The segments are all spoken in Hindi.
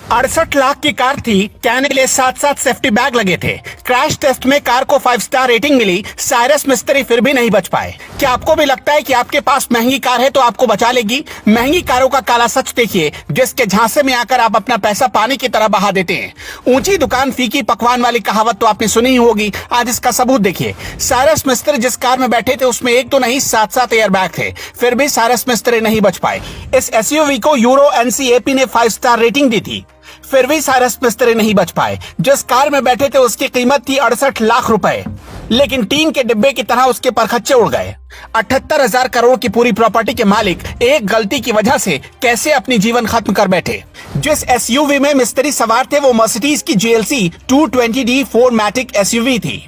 68 लाख की कार थी, कहने के लिए 7 सेफ्टी बैग लगे थे। क्रैश टेस्ट में कार को 5 स्टार रेटिंग मिली। साइरस मिस्त्री फिर भी नहीं बच पाए। क्या आपको भी लगता है कि आपके पास महंगी कार है तो आपको बचा लेगी? महंगी कारों का काला सच देखिए, जिसके झांसे में आकर आप अपना पैसा पानी की तरह बहा देते हैं। ऊंची दुकान फीकी पकवान वाली कहावत तो आपने सुनी ही होगी। आज इसका सबूत देखिए। साइरस मिस्त्री जिस कार में बैठे थे उसमें एक तो नहीं 7 एयर बैग थे, फिर भी साइरस मिस्त्री नहीं बच पाए। इस एसयूवी को यूरो एनसीएपी ने 5 स्टार रेटिंग दी थी, फिर भी साइरस मिस्त्री नहीं बच पाए। जिस कार में बैठे थे उसकी कीमत थी 68 लाख रुपए, लेकिन टीन के डिब्बे की तरह उसके परखच्चे उड़ गए। 78,000 करोड़ की पूरी प्रॉपर्टी के मालिक एक गलती की वजह से कैसे अपनी जीवन खत्म कर बैठे। जिस एसयूवी में मिस्त्री सवार थे वो मर्सिडीज की जीएलसी 220D 4MATIC एसयूवी थी।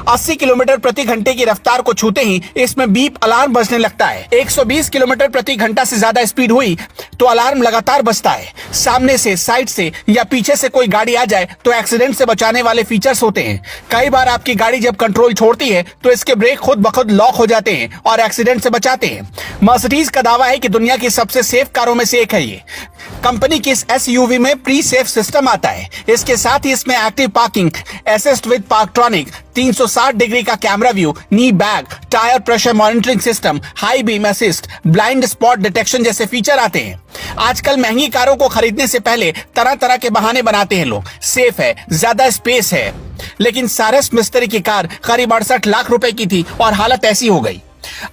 80 किलोमीटर प्रति घंटे की रफ्तार को छूते ही इसमें बीप अलार्म बजने लगता है। 120 किलोमीटर प्रति घंटा से ज्यादा स्पीड हुई तो अलार्म लगातार बजता है। सामने से, साइड से या पीछे से कोई गाड़ी आ जाए तो एक्सीडेंट से बचाने वाले फीचर्स होते हैं। कई बार आपकी गाड़ी जब कंट्रोल छोड़ती है तो इसके ब्रेक खुद ब खुद लॉक हो जाते हैं और एक्सीडेंट से बचाते हैं। मर्सिडीज का दावा है कि दुनिया की सबसे सेफ कारों में से एक है ये। कंपनी की इस एसयूवी में प्री सेफ सिस्टम आता है। इसके साथ ही इसमें active parking, assist with Parktronic, 360 degree का camera view, knee bag, tyre pressure monitoring system, high beam assist, blind spot detection जैसे फीचर आते हैं। आजकल महंगी कारों को खरीदने से पहले तरह तरह के बहाने बनाते हैं लोग। सेफ है, ज्यादा स्पेस है, लेकिन साइरस मिस्त्री की कार करीब 68 लाख रुपए की थी और हालत ऐसी हो गई।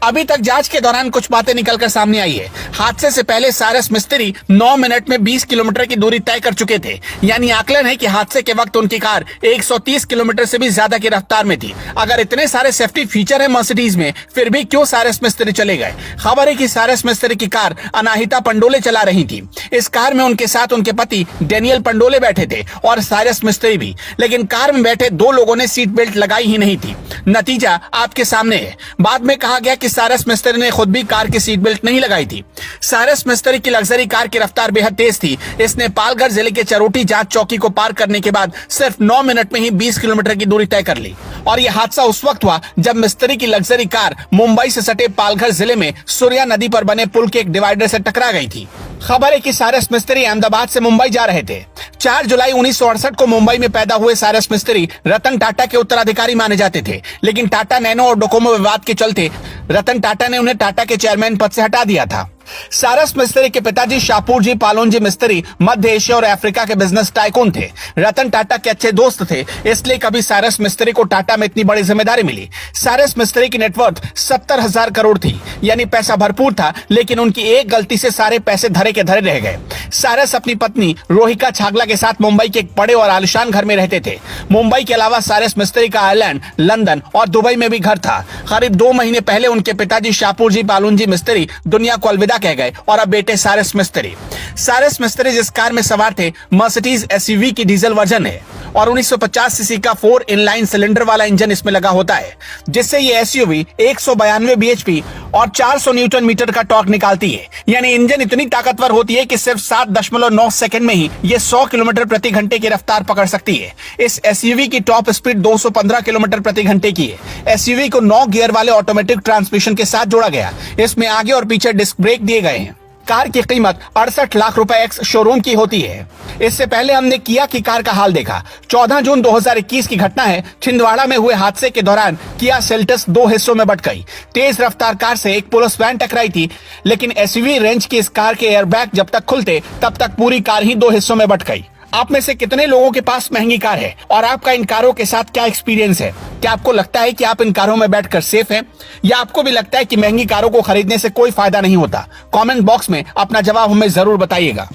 अभी तक जांच के दौरान कुछ बातें निकलकर सामने आई है। हादसे से पहले साइरस मिस्त्री 9 मिनट में 20 किलोमीटर की दूरी तय कर चुके थे। यानी आकलन है कि हादसे के वक्त उनकी कार 130 किलोमीटर से भी ज्यादा की रफ्तार में थी। अगर इतने सारे सेफ्टी फीचर है मर्सिडीज में, फिर भी क्यों साइरस मिस्त्री चले गए? खबर है कि साइरस मिस्त्री की कार अनाहिता पंडोले चला रही थी। इस कार में उनके साथ उनके पति डेनियल पंडोले बैठे थे और साइरस मिस्त्री भी, लेकिन कार में बैठे 2 लोगों ने सीट बेल्ट लगाई ही नहीं थी। नतीजा आपके सामने है। बाद में कहा गया कि साइरस मिस्त्री ने खुद भी कार की सीट बेल्ट नहीं लगाई थी। साइरस मिस्त्री की लग्जरी कार की रफ्तार बेहद तेज थी। इसने पालघर जिले के चरोटी जांच चौकी को पार करने के बाद सिर्फ 9 मिनट में ही 20 किलोमीटर की दूरी तय कर ली। और यह हादसा उस वक्त हुआ जब मिस्त्री की लग्जरी कार मुंबई से सटे पालघर जिले में सूर्या नदी पर बने पुल के एक डिवाइडर से टकरा गई थी। खबर है कि साइरस मिस्त्री अहमदाबाद से मुंबई जा रहे थे। 4 जुलाई 1968 को मुंबई में पैदा हुए साइरस मिस्त्री रतन टाटा के उत्तराधिकारी माने जाते थे, लेकिन टाटा नैनो और डोकोमो विवाद के चलते रतन टाटा ने उन्हें टाटा के चेयरमैन पद से हटा दिया था। साइरस मिस्त्री के पिताजी शाहपुर जी पालोनजी मिस्त्री मध्य एशिया और अफ्रीका के बिजनेस टाइकून थे। रतन टाटा के अच्छे दोस्त थे, इसलिए कभी साइरस मिस्त्री को टाटा में इतनी बड़ी जिम्मेदारी मिली। साइरस मिस्त्री की नेटवर्थ 70,000 करोड़ थी, यानी पैसा भरपूर था, लेकिन उनकी एक गलती से सारे पैसे धरे के धरे रह गए। साइरस अपनी पत्नी रोहिका छागला के साथ मुंबई के एक बड़े और आलिशान घर में रहते थे। मुंबई के अलावा साइरस मिस्त्री का आयरलैंड, लंदन और दुबई में भी घर था। करीब 2 महीने पहले उनके पिताजी शाहपुर जी पालोनजी मिस्त्री दुनिया को अलविदा कह गए और अब बेटे साइरस मिस्त्री। साइरस मिस्त्री जिस कार में सवार थे मर्सिडीज एसयूवी की डीजल वर्जन है और 1950 सीसी का 4 इनलाइन सिलेंडर वाला इंजन इसमें लगा होता है, जिससे ये एसयूवी 192 बीएचपी और 400 न्यूटन मीटर का टॉर्क निकालती है। यानी इंजन इतनी ताकतवर होती है कि सिर्फ 7.9 सेकंड में ही ये 100 किलोमीटर प्रति घंटे की रफ्तार पकड़ सकती है। इस एसयूवी की टॉप स्पीड 215 किलोमीटर प्रति घंटे की है। एसयूवी को 9 गियर वाले ऑटोमेटिक ट्रांसमिशन के साथ जोड़ा गया। इसमें आगे और पीछे डिस्क ब्रेक दिए गए हैं। कार की कीमत 68 लाख रुपए एक्स शोरूम की होती है। इससे पहले हमने किया की कार का हाल देखा। 14 जून 2021 की घटना है। छिंदवाड़ा में हुए हादसे के दौरान किया सेल्टस 2 हिस्सों में बंट गई। तेज रफ्तार कार से एक पुलिस वैन टकराई थी, लेकिन एसयूवी रेंज की इस कार के एयरबैग जब तक खुलते तब तक पूरी कार ही 2 हिस्सों में बंट गई। आप में से कितने लोगों के पास महंगी कार है और आपका इन कारों के साथ क्या एक्सपीरियंस है? क्या आपको लगता है कि आप इन कारों में बैठकर सेफ हैं, या आपको भी लगता है कि महंगी कारों को खरीदने से कोई फायदा नहीं होता? कमेंट बॉक्स में अपना जवाब हमें जरूर बताइएगा।